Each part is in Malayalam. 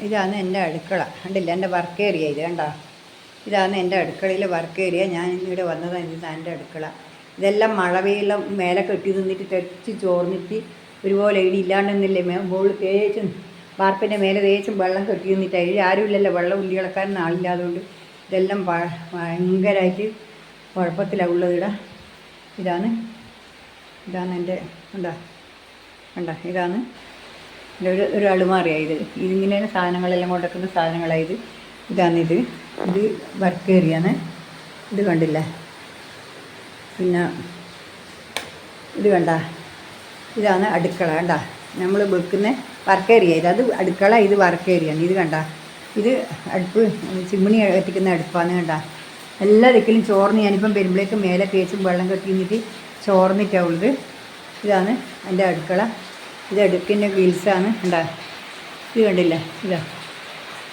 ഇതാണ് എൻ്റെ അടുക്കള. കണ്ടില്ല, എൻ്റെ വർക്ക് ഏരിയ ഇത് കണ്ടോ. ഇതാണ് എൻ്റെ അടുക്കളയിലെ വർക്ക് ഏരിയ. ഞാൻ ഇവിടെ വന്നതാണ്. ഇതാണ് എൻ്റെ അടുക്കള. ഇതെല്ലാം മഴവെള്ളം മേലെ കെട്ടി നിന്നിട്ട് തെറിച്ച് ചോർന്നിട്ട് ഒരുപോലെ ഇവിടെ ഇല്ലാണ്ടെന്നില്ലേ മുകളിൽ തേച്ചും വാർപ്പിൻ്റെ മേലെ തേച്ചും വെള്ളം കെട്ടി നിന്നിട്ട് അതിൽ ആരുമില്ലല്ലോ, വെള്ളം ഉള്ളി കിടക്കാനൊന്നും ആളില്ലാതുകൊണ്ട് ഇതെല്ലാം ഭയങ്കരമായിട്ട് കുഴപ്പത്തിലാണ് ഉള്ളത് ഇവിടെ. ഇതാണ് എൻ്റെ ഇതാണ് ഒരു അളുമാറിയായത്. ഇതിങ്ങനെയാണ് സാധനങ്ങളെല്ലാം കൊണ്ടുവയ്ക്കുന്ന സാധനങ്ങളായത്. ഇത് വർക്ക് ഏരിയയാണ്. ഇത് കണ്ടില്ലേ. പിന്നെ ഇത് കണ്ട, ഇതാണ് അടുക്കള. കണ്ട, നമ്മൾ വെക്കുന്ന വർക്ക് ഏരിയ അത് അടുക്കള, ഇത് വർക്ക് ഏരിയയാണ്. ഇത് കണ്ട, ഇത് അടുപ്പ് ചിമ്മിണി കത്തിക്കുന്ന അടുപ്പാണ്. കണ്ട, എല്ലാ ദിക്കിലും ചോർന്ന് ഞാനിപ്പം വരുമ്പോഴേക്കും മേലെ തേച്ചും വെള്ളം കെട്ടി നിന്നിട്ട് ചോർന്നിട്ടാവുള്ളത്. ഇതാണ് എൻ്റെ അടുക്കള. ഇത് അടുപ്പിൻ്റെ വീൽസാണ്. കണ്ട, ഇത് കണ്ടില്ലേ.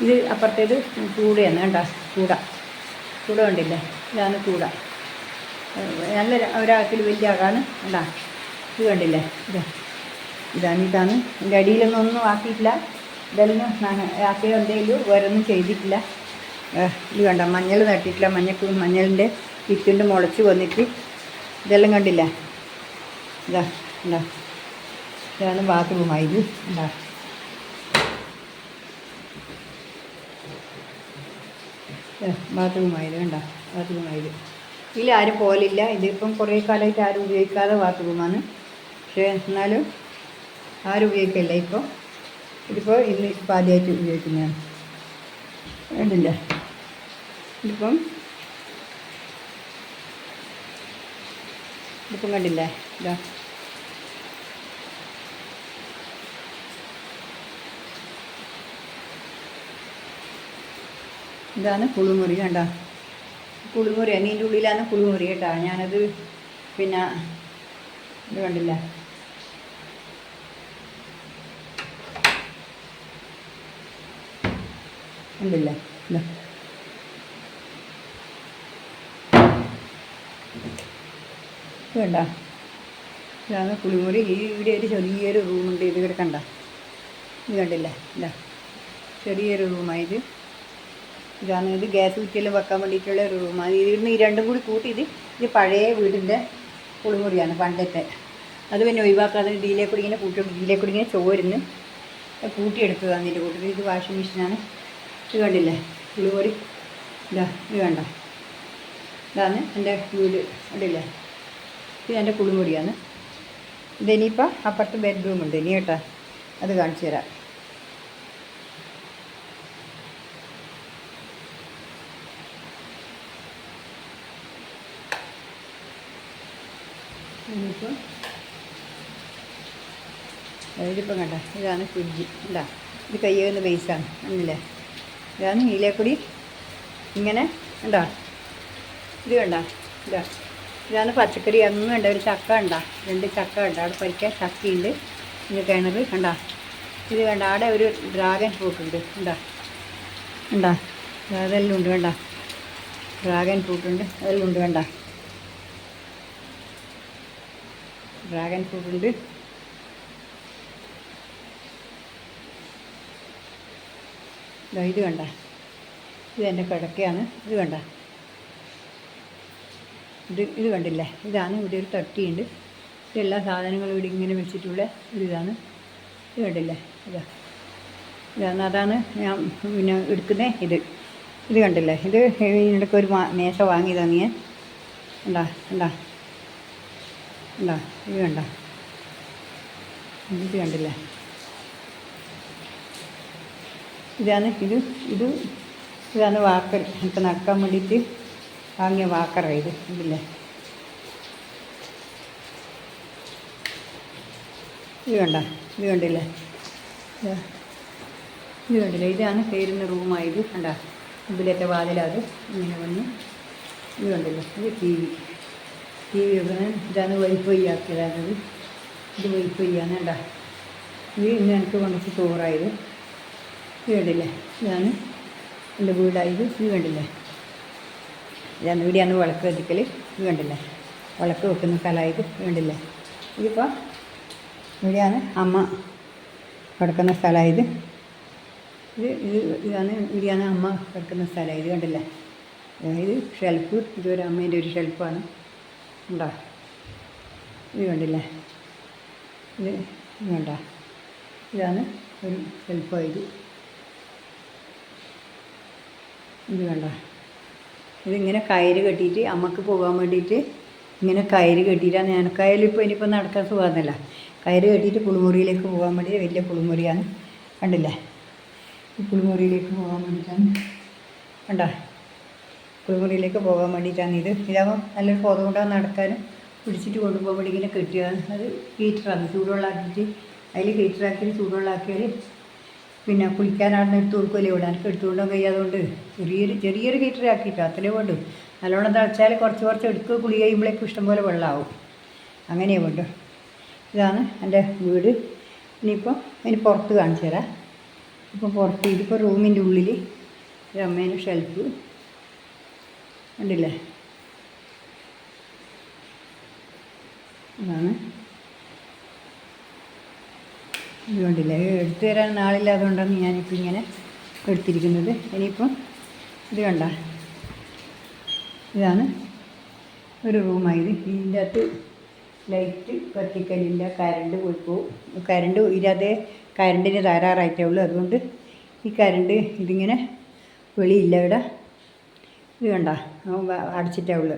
ഇത് അപ്പുറത്തേത് കൂടയാണ്. കണ്ട, കൂട കണ്ടില്ലേ. ഇതാണ് കൂട. നല്ല ഒരാക്കിൽ വലിയ ആകാണ്. കണ്ട, ഇത് കണ്ടില്ലേ. ഇതാണ് എൻ്റെ അടിയിലൊന്നും ആക്കിയിട്ടില്ല. ഇതെല്ലാം ആക്കിയ എന്തെങ്കിലും വേറൊന്നും ചെയ്തിട്ടില്ല. ഇത് കണ്ട, മഞ്ഞൾ നട്ടിട്ടില്ല. മഞ്ഞളിൻ്റെ വിത്തുണ്ട് മുളച്ച് വന്നിട്ട് ഇതെല്ലാം കണ്ടില്ല. ഇതാണ് ബാത്റൂമായത്. ബാത്റൂമായത് കണ്ട, ബാത്റൂമായത്. ഇതിലാരും പോലില്ല. ഇതിപ്പം കുറേ കാലമായിട്ട് ആരും ഉപയോഗിക്കാതെ ബാത്റൂമാണ്. പക്ഷേ എന്നാലും ആരും ഉപയോഗിക്കില്ല ഇപ്പോൾ. ഇതിപ്പോൾ ആദ്യമായിട്ട് ഉപയോഗിക്കുന്നതാണ്. വേണ്ടില്ല. ഇതിപ്പം കണ്ടില്ലേ. ഇതാണ് കുളിമുറി. കണ്ട, കുളിമുറി. അതിൻ്റെ ഉള്ളിലാണ് കുളിമുറി കേട്ടോ. ഞാനത് പിന്നെ ഇത് കണ്ടില്ല. കണ്ടില്ല. വേണ്ട, ഇതാണ് കുളിമുറി. ഇവിടെ ഒരു ചെറിയൊരു റൂമുണ്ട്. ഇത് ഇവിടെ കണ്ട, ഇത് കണ്ടില്ല. ചെറിയൊരു റൂമായത്. ഇതാണ് ഇത് ഗ്യാസ് കുറ്റിയെല്ലാം വെക്കാൻ വേണ്ടിയിട്ടുള്ള ഒരു റൂമാണ്. ഇതിന് ഈ രണ്ടും കൂടി കൂട്ടി ഇത് പഴയ വീടിൻ്റെ കുളിമുറിയാണ് പണ്ടത്തെ. അത് പിന്നെ ഒഴിവാക്കാതെ ഇതിലേക്കൂടി ഇങ്ങനെ ഇതിലേക്കൂടി ഇങ്ങനെ ചോരുന്ന് കൂട്ടിയെടുത്തതാണ് ഇതിൻ്റെ കൂട്ടത്തിൽ. ഇത് വാഷിംഗ് മെഷീനാണ്. ഇത് കണ്ടില്ലേ കുളിമുറി. ഇത് കണ്ട, ഇതാണ് എൻ്റെ വീട്. കണ്ടില്ലേ, ഇത് എൻ്റെ കുളിമുറിയാണ്. ഇതിനിപ്പോൾ അപ്പുറത്ത് ബെഡ്റൂമുണ്ട്. ഇനി കേട്ടോ അത് കാണിച്ചു തരാം. ഇതിപ്പം കണ്ട, ഇതാണ് ഫ്രിഡ്ജ്. ഇത് കയ്യേന്ന് ബേസാണ്. കണ്ടില്ലേ. ഇതാണ് ഇതിലേക്കൂടി ഇങ്ങനെ കണ്ട. ഇത് കണ്ട, ഇതാണ് പച്ചക്കറി. അങ്ങ് കണ്ട ഒരു ചക്ക കണ്ട, 2 ചക്ക കണ്ട. അവിടെ പറിക്കാൻ ചക്കയുണ്ട്. ഇത് കിണർ കണ്ട. ഇത് കണ്ട, അവിടെ ഒരു ഡ്രാഗൺ ഫ്രൂട്ട് ഉണ്ട്. കണ്ട, അതെല്ലാം ഉണ്ട്. കണ്ട, ഡ്രാഗൺ ഫ്രൂട്ട് ഉണ്ട്. അതെല്ലാം ഉണ്ട്. കണ്ട, ഡ്രാഗൺ ഫ്രൂട്ട് ഉണ്ട്. ഇത് കണ്ട, ഇത് എൻ്റെ കിടക്കയാണ്. ഇത് കണ്ട, ഇത് കണ്ടില്ലേ. ഇതാണ് ഇവിടെ ഒരു തട്ടിയുണ്ട്. ഇതെല്ലാ സാധനങ്ങളും ഇവിടെ ഇങ്ങനെ വെച്ചിട്ടുള്ള ഒരിതാണ്. ഇത് കണ്ടില്ലേ. അതാണ് ഞാൻ പിന്നെ എടുക്കുന്ന ഇത് കണ്ടില്ലേ. ഇത് ഇതിനൊക്കെ ഒരു മേശ വാങ്ങിയതാണ് ഞാൻ. ഇത് കണ്ടില്ലേ. ഇതാണ് വാക്കർ. എനിക്ക് നടക്കാൻ വേണ്ടിയിട്ട് വാങ്ങിയ വാക്കറാണ് ഇത്. ഇതില്ലേ, ഇത് കണ്ടില്ലേ. ഇതാണ് കയറുന്ന റൂമായത്. കണ്ട, ഇതിലത്തെ വാതിലത് ഇങ്ങനെ വന്ന്. ഇത് കണ്ടില്ലേ. ഇത് ടി വി വെക്കുന്നത്. ഇതാണ് വൈഫൈ ആക്കിയതാണത്. ഇത് വൈഫൈ ആണ്. കണ്ട, ഇത് ഇന്ന് എനിക്ക് കൊണ്ടുവച്ച് ചോറായത്. ഇത് കണ്ടില്ലേ. ഇതാണ് എൻ്റെ വീടായത്. ഇത് കണ്ടില്ലേ. ഇവിടെയാണ് വിളക്ക് കത്തിക്കൽ. ഇത് കണ്ടില്ലേ, വിളക്ക് വെക്കുന്ന സ്ഥലമായത്. ഇത് കണ്ടില്ലേ. ഇതിപ്പോൾ ഇവിടെയാണ് അമ്മ കിടക്കുന്ന സ്ഥലമായത്. ഇതാണ് അമ്മ കിടക്കുന്ന സ്ഥലം. ഇത് കണ്ടില്ലേ, ഇത് ഷെൽഫ്. ഇതൊരു അമ്മേൻ്റെ ഒരു ഷെൽഫാണ്. ഉണ്ടോ? ഇത് കണ്ടില്ലേ, ഇത് വേണ്ട, ഇതാണ് ഒരു ഷെൽഫായത്. ഇത് വേണ്ട, ഇതിങ്ങനെ കയറ് കെട്ടിയിട്ട് അമ്മക്ക് പോകാൻ വേണ്ടിയിട്ട് ഇങ്ങനെ കയറ് കെട്ടിയിട്ടാണ്. ഞാനക്കായാലും ഇനിയിപ്പോൾ നടക്കാൻ സുഖമാകുന്നില്ല. കയറ് കെട്ടിയിട്ട് കുളിമുറിയിലേക്ക് പോകാൻ വേണ്ടി, വലിയ കുളിമുറിയാണ്. കണ്ടില്ലേ, ഈ കുളിമുറിയിലേക്ക് പോകാൻ വേണ്ടിയിട്ടാണ്. കണ്ടോ, കുളിമുറിയിലേക്ക് പോകാൻ വേണ്ടിയിട്ടാണ് ഇത്. ഇതാകുമ്പോൾ നല്ലൊരു പുറം കൊണ്ടാണ് നടക്കാനും പിടിച്ചിട്ട് കൊണ്ടുപോകാൻ വേണ്ടി ഇങ്ങനെ കെട്ടിയാണ്. അത് ഹീറ്ററാണ്, ചൂടുവെള്ളമാക്കിയിട്ട് അതിൽ ഹീറ്ററാക്കിയിട്ട് ചൂടുവെള്ളമാക്കിയാൽ പിന്നെ കുളിക്കാനാണെന്ന് എടുത്ത് കൊടുക്കുമല്ലേ ഇവിടെ. എനിക്ക് എടുത്തുകൊണ്ടും കഴിയാതുകൊണ്ട് ചെറിയൊരു ഹീറ്റർ ആക്കിയിട്ടോ, അത്രേ വേണ്ടു. നല്ലോണം തിളച്ചാൽ കുറച്ച് എടുക്കുക, കുളി കഴിയുമ്പോഴേക്കും ഇഷ്ടംപോലെ വെള്ളമാവും. അങ്ങനെയേ വേണ്ടു. ഇതാണ് എൻ്റെ വീട്. ഇനി പുറത്ത് കാണിച്ചു തരാം. ഇപ്പോൾ പുറത്ത് ഇതിപ്പോൾ റൂമിൻ്റെ ഉള്ളിൽ ഒരു അമ്മേൻ്റെ ഷെൽഫ് കണ്ടില്ലേ, ഇതാണ്. ഇത് കണ്ടില്ലേ, എടുത്തു തരാൻ നാളില്ലാതുകൊണ്ടാണ് ഞാനിപ്പോൾ ഇങ്ങനെ എടുത്തിരിക്കുന്നത്. ഇനിയിപ്പം ഇത് കണ്ട, ഇതാണ് ഒരു റൂമായത്. ഇതിൻ്റെ അകത്ത് ലൈറ്റ് കത്തിക്കലില്ല, കരണ്ട് പോയി പോവും. കരണ്ട് ഇതിനകത്ത് കരണ്ടിന് തരാറായിട്ടേ ഉള്ളൂ. അതുകൊണ്ട് ഈ കരണ്ട് ഇതിങ്ങനെ വെളിയില്ല ഇവിടെ. ഇത് കണ്ട, അടച്ചിട്ടേ ഉള്ളൂ.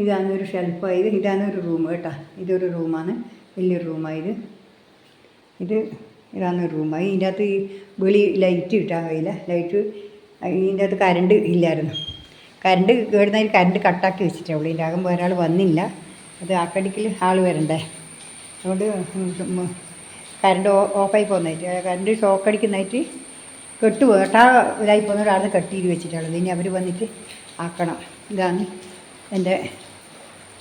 ഇതാണ് ഒരു ഷെൽഫായത്. ഇതാണ് ഒരു റൂം കേട്ടോ. ഇതൊരു റൂമാണ്, വലിയൊരു റൂമായത്. ഇതാണ് ഒരു റൂമായി. ഇതിൻ്റെ അകത്ത് ഈ വെളി ലൈറ്റ് കിട്ടാൻ കഴിയില്ല. ലൈറ്റ് ഇതിൻ്റെ അകത്ത് കരണ്ട് ഇല്ലായിരുന്നു. കരണ്ട് കേടുന്നതിൽ കരണ്ട് കട്ടാക്കി വെച്ചിട്ടേ ഉള്ളൂ. ഇതിൻ്റെ അകം ഒരാൾ വന്നില്ല. അത് ആക്കടിക്കൽ ആൾ വരണ്ടേ. അതുകൊണ്ട് കരണ്ട് ഓഫായി പോകുന്നതായിട്ട്, കരണ്ട് ഷോക്കടിക്കുന്നതായിട്ട് കേട്ടാ ഇതായി പോകുന്ന ഒരാളെ കെട്ടിയിട്ട് വെച്ചിട്ടുള്ളത്. ഇനി അവർ വന്നിട്ട് ആക്കണം. ഇതാണ് എൻ്റെ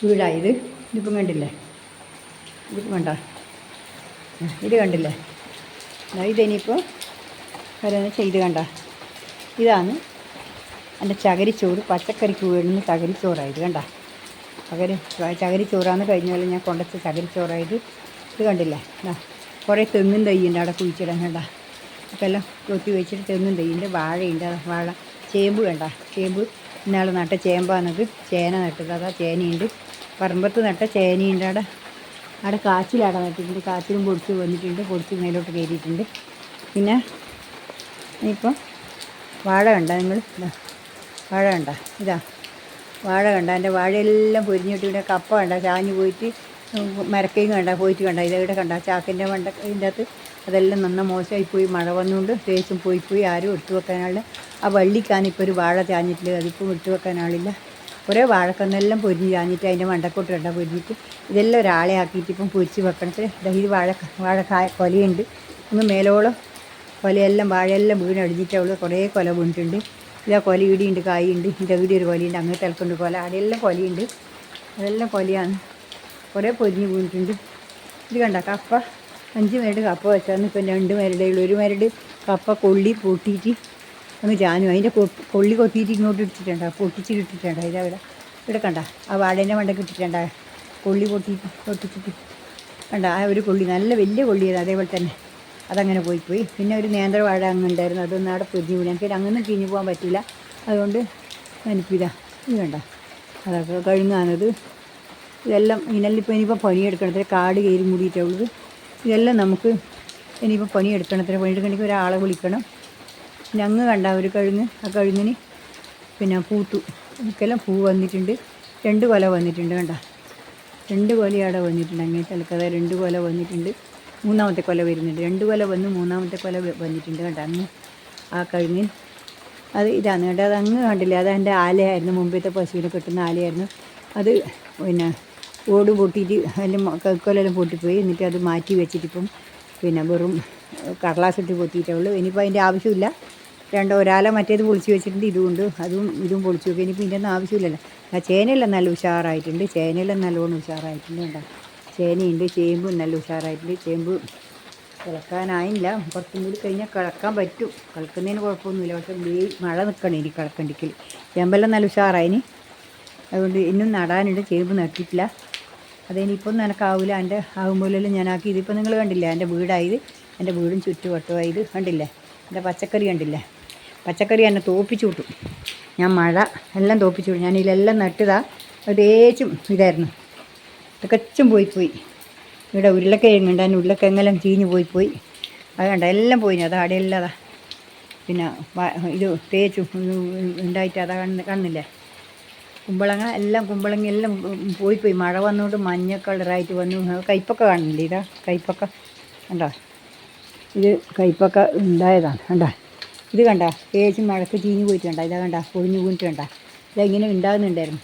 വീടായത്. ഇതിപ്പം കണ്ടില്ലേ, ഇതിപ്പം വേണ്ട, ഇത് കണ്ടില്ലേ, ഇതെനിയിപ്പോൾ ഓരോന്ന് ചെയ്ത് കണ്ട. ഇതാണ് എൻ്റെ ചകിരിച്ചോറ്, പച്ചക്കറിക്ക് വീഴുന്ന ചകിരിച്ചോറായത്. കണ്ട, ചകിരിച്ചോറാന്ന് കഴിഞ്ഞ പോലെ ഞാൻ കൊണ്ടുവച്ച ചകിരിച്ചോറായത്. ഇത് കണ്ടില്ലേ, കുറേ തെങ്ങും തൈയുണ്ട് അവിടെ കുഴിച്ചിടാൻ. കണ്ട, ഒക്കെ എല്ലാം കൊത്തി വെച്ചിട്ട് തെങ്ങും തൈയുണ്ട്. വാഴയുണ്ട്, വാഴ. ചേമ്പ് കണ്ട, ചേമ്പ് ഇന്നാൾ നട്ട ചേമ്പാണത്. ചേന നട്ടത്, അതാ ചേനയുണ്ട്. പറമ്പത്ത് നട്ട ചേനയുണ്ട്. അവിടെ കാച്ചിലവിടെ നട്ടിട്ടുണ്ട്. കാച്ചിലും പൊടിച്ച് വന്നിട്ടുണ്ട്, പൊടിച്ച് മേലോട്ട് കയറിയിട്ടുണ്ട്. പിന്നെ ഇപ്പം വാഴ കണ്ട നിങ്ങൾ, വാഴ കണ്ട, ഇതാ വാഴ കണ്ട. എൻ്റെ വാഴയെല്ലാം പൊരിഞ്ഞിട്ട് ഇവിടെ കപ്പ കണ്ട, ചാഞ്ഞ് പോയിട്ട് മരക്കയും കണ്ട, പോയിട്ട് കണ്ട. ഇതെവിടെ കണ്ട, ചാക്കിൻ്റെ ഇതിൻ്റെ അകത്ത് അതെല്ലാം നന്ന മോശമായിപ്പോയി. മഴ വന്നുകൊണ്ട് തേച്ചും പോയി. ആരും എടുത്തു വെക്കാനാളില്ല. ആ വള്ളിക്കാനിപ്പോൾ ഒരു വാഴ ചാഞ്ഞിട്ടില്ല, അതിപ്പോൾ എടുത്തു വെക്കാനാളില്ല. കുറേ വാഴക്കന്നെല്ലാം പൊരിഞ്ഞ് ചാഞ്ഞിട്ട് അതിൻ്റെ മണ്ടക്കോട്ട് കണ്ട പൊരിഞ്ഞിട്ട് ഇതെല്ലാം ഒരാളെ ആക്കിയിട്ട് ഇപ്പം പൊരിച്ച് വെക്കണത്തിൽ ഇത് വാഴക്കായ കൊലയുണ്ട്. ഒന്ന് മേലോളം കൊലയെല്ലാം വാഴയെല്ലാം വീണടിഞ്ഞിട്ടുള്ളൂ. കുറേ കൊല വീണിട്ടുണ്ട്. ഇതാ കൊല ഇടിയുണ്ട്, കായുണ്ട്. ഇതിൻ്റെ ഇവിടെ ഒരു കൊലയുണ്ട്, അങ്ങ് തിളക്കുണ്ട് കൊല. അവിടെയെല്ലാം കൊലയുണ്ട്, അതെല്ലാം കൊലയാണ്. കുറേ പൊരിഞ്ഞ് വീണിട്ടുണ്ട്. ഇത് കണ്ട, കപ്പ 5 മരട് കപ്പ വെച്ചാൽ ഇപ്പം 2 മരടേ ഉള്ളൂ. ഒരു മരട് കപ്പ കൊള്ളി പൊട്ടിയിട്ട് ഒന്ന് ചാഞ്ഞു. അതിൻ്റെ കൊള്ളി കൊത്തിയിട്ട് ഇങ്ങോട്ട് ഇട്ടിട്ടുണ്ടാകും, പൊട്ടിച്ചിട്ട് ഇട്ടിട്ടുണ്ടാകും. ഇവിടെ കണ്ട, ആ വാഴേൻ്റെ മണ്ടയ്ക്ക് ഇട്ടിട്ടുണ്ടാ, കൊള്ളി പൊട്ടിച്ചിട്ട് കണ്ട. ആ ഒരു കൊള്ളി നല്ല വലിയ കൊള്ളിയത്, അതേപോലെ തന്നെ അതങ്ങനെ പോയി. പിന്നെ ഒരു നേന്ത്രവാഴ അങ്ങ് ഉണ്ടായിരുന്നു, അതൊന്നും അവിടെ പൊരിഞ്ഞ് വീണു. എനിക്ക് അങ്ങനെ കിഞ്ഞു പോകാൻ പറ്റില്ല. അതുകൊണ്ട് ഞാനിപ്പിതാ ഇത് വേണ്ട, അതൊക്കെ കഴുങ്ങാനത്. ഇതെല്ലാം ഇതിനെല്ലാം ഇനിയിപ്പോൾ പണിയെടുക്കണത്ര കാട് കയറി മൂടിയിട്ടേ ഉള്ളത്. ഇതെല്ലാം നമുക്ക് ഇനിയിപ്പോൾ പണിയെടുക്കണത്ര, പണിയെടുക്കണമെങ്കിൽ ഒരാളെ വിളിക്കണം. പിന്നെ അങ്ങ് കണ്ട ഒരു കഴുങ്ങ്, ആ കഴുങ്ങിന് പിന്നെ പൂത്തു. എനിക്കെല്ലാം പൂ വന്നിട്ടുണ്ട്. 2 കൊല വന്നിട്ടുണ്ട് കണ്ട, 2 കൊല അവിടെ വന്നിട്ടുണ്ട്. അങ്ങനെ തലക്കഥ 2 കൊല വന്നിട്ടുണ്ട്. 3ാമത്തെ കൊല വരുന്നുണ്ട്. 2 കൊല വന്ന് 3ാമത്തെ കൊല വന്നിട്ടുണ്ട് കണ്ട. അങ്ങ് ആ കഴുങ്ങിൽ അത് ഇതാണ് കേട്ടോ. അത് അങ്ങ് കണ്ടില്ലേ, അത് എൻ്റെ ആലയായിരുന്നു, മുമ്പത്തെ പശുവിനെ കെട്ടുന്ന ആലയായിരുന്നു. അത് പിന്നെ ഓട് പൊട്ടിയിട്ട് അതിൻ്റെ കൈക്കൊലെല്ലാം പൊട്ടിപ്പോയി. എന്നിട്ട് അത് മാറ്റി വെച്ചിട്ടിപ്പം പിന്നെ വെറും കടലാസിട്ട് പൊത്തിയിട്ടേ ഉള്ളൂ. ഇനിയിപ്പോൾ അതിൻ്റെ ആവശ്യമില്ല. ഒരാല മറ്റേത് പൊളിച്ച് വെച്ചിട്ടുണ്ട്, ഇതും പൊളിച്ച് വെക്കുക. ഇനിയിപ്പോൾ ഇതിൻ്റെ ഒന്നും ആവശ്യമില്ലല്ലോ. ആ ചേനയെല്ലാം നല്ല ഉഷാറായിട്ടുണ്ട്. ചേനയെല്ലാം നല്ലോണം ഉഷാറായിട്ടുണ്ട് കേട്ടോ. ചേനയുണ്ട്, ചേമ്പും നല്ല ഉഷാറായിട്ടുണ്ട്. ചേമ്പ് കിളക്കാനായില്ല, കുറച്ചും കൂടി കഴിഞ്ഞാൽ കിളക്കാൻ പറ്റും. കിളക്കുന്നതിന് കുഴപ്പമൊന്നുമില്ല. പക്ഷേ മഴ നിൽക്കണം ഇനി കിളക്കണ്ടിക്കൽ. ചേമ്പെല്ലാം നല്ല ഉഷാറായിന്. അതുകൊണ്ട് ഇന്നും നടാനുണ്ട്. ചേമ്പ് നട്ടിട്ടില്ല. അതിനിപ്പം നനക്കാവില്ല. എൻ്റെ ആകുമ്പോഴെല്ലാം ഞാനാക്കി. ഇതിപ്പോൾ നിങ്ങൾ കണ്ടില്ല, എൻ്റെ വീടായത്, എൻ്റെ വീടും ചുറ്റുവട്ടമായത് കണ്ടില്ലേ. എൻ്റെ പച്ചക്കറി കണ്ടില്ലേ, പച്ചക്കറി എന്നെ തോപ്പിച്ചു വിട്ടു. ഞാൻ മഴ എല്ലാം തോപ്പിച്ചു വിട്ടു. ഞാൻ ഇതിലെല്ലാം നട്ടതാ, തേച്ചും ഇതായിരുന്നു, തികച്ചും പോയി. ഇവിടെ ഉരുളക്കിഴങ്ങുണ്ട്, അതിന് ഉരുളക്കിഴങ്ങെല്ലാം ചീഞ്ഞ് പോയി. അത് കണ്ട എല്ലാം പോയിന്, അത് അവിടെയെല്ലാം അതാ. പിന്നെ ഇത് തേച്ചു ഉണ്ടായിട്ട് അതാ കാണുന്നില്ലേ, കുമ്പളങ്ങ എല്ലാം പോയി. മഴ വന്നുകൊണ്ട് മഞ്ഞ കളറായിട്ട് വന്നു. കയ്പ്പൊക്കെ കാണുന്നില്ലേ, ഇതാ കയ്പ്പൊക്കെ കണ്ടോ, ഇത് കയ്പ്പൊക്കെ ഉണ്ടായതാണ് കണ്ടോ. ഇത് കണ്ട തേച്ച് മഴക്ക് ചീഞ്ഞ് പോയിട്ടുണ്ടോ, ഇതാ കണ്ട പൊഴിഞ്ഞ് വീണിട്ടുണ്ടോ. ഇതെങ്ങനെ ഉണ്ടാകുന്നുണ്ടായിരുന്നു,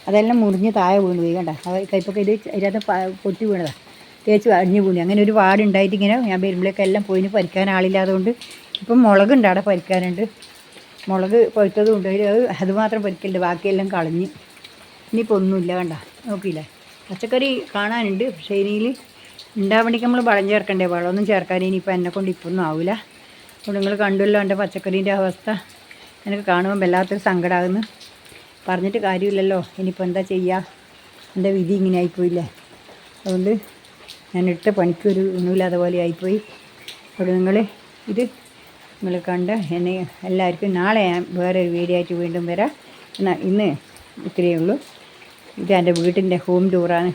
അതെല്ലാം മുറിഞ്ഞ് താഴെ വീണ് പോയി കണ്ട. കയ്പ്പൊക്കെ ഇത് അതിനകത്ത് പൊട്ടി വീണതാണ്, തേച്ച് അടിഞ്ഞു വീണി. അങ്ങനെ ഒരു പാടുണ്ടായിട്ട് ഇങ്ങനെ ഞാൻ വരുമ്പോഴേക്കും എല്ലാം പോയിന്. പരിക്കാൻ ആളില്ലാതുകൊണ്ട് ഇപ്പം മുളകുണ്ട്, അവിടെ പരിക്കാനുണ്ട്. മുളക് പഴുത്തതും ഉണ്ട്, അത് മാത്രം പരിക്കലുണ്ട്, ബാക്കിയെല്ലാം കളഞ്ഞ്. ഇനിയിപ്പോൾ ഒന്നുമില്ല കണ്ട, നോക്കിയില്ലേ. പച്ചക്കറി കാണാനുണ്ട്, പക്ഷേ ഇനിയിൽ ഉണ്ടാവണമെങ്കിൽ നമ്മൾ വളം ചേർക്കണ്ടേ, വളമൊന്നും ചേർക്കാൻ ഇനിയിപ്പോൾ എന്നെക്കൊണ്ട് ഇപ്പൊന്നും ആവില്ല. അപ്പോൾ നിങ്ങൾ കണ്ടുമല്ലോ എൻ്റെ പച്ചക്കറീൻ്റെ അവസ്ഥ. എനിക്ക് കാണുമ്പോൾ വല്ലാത്തൊരു സങ്കടമാകുന്നു. പറഞ്ഞിട്ട് കാര്യമില്ലല്ലോ, ഇനിയിപ്പോൾ എന്താ ചെയ്യുക, എൻ്റെ വിധി ഇങ്ങനെ ആയിപ്പോയില്ലേ. അതുകൊണ്ട് ഞാൻ എടുത്ത പണിക്കൊരു ഒന്നുമില്ലാതെ പോലെ ആയിപ്പോയി. അപ്പോൾ ഇത് നിങ്ങൾ കണ്ട് എന്നെ എല്ലാവർക്കും നാളെ ഞാൻ വേറൊരു വീഡിയോ ആയിട്ട് വീണ്ടും വരാം. ഇന്ന് ഇത്രയേ ഉള്ളൂ. ഇത് എൻ്റെ വീട്ടിൻ്റെ ഹോം ടൂറാണ്.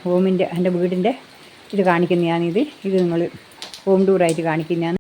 എൻ്റെ വീടിൻ്റെ ഇത് കാണിക്കുന്നതാണിത്. ഇത് നിങ്ങൾ ഹോം ടൂറായിട്ട് കാണിക്കുന്നതാണ്.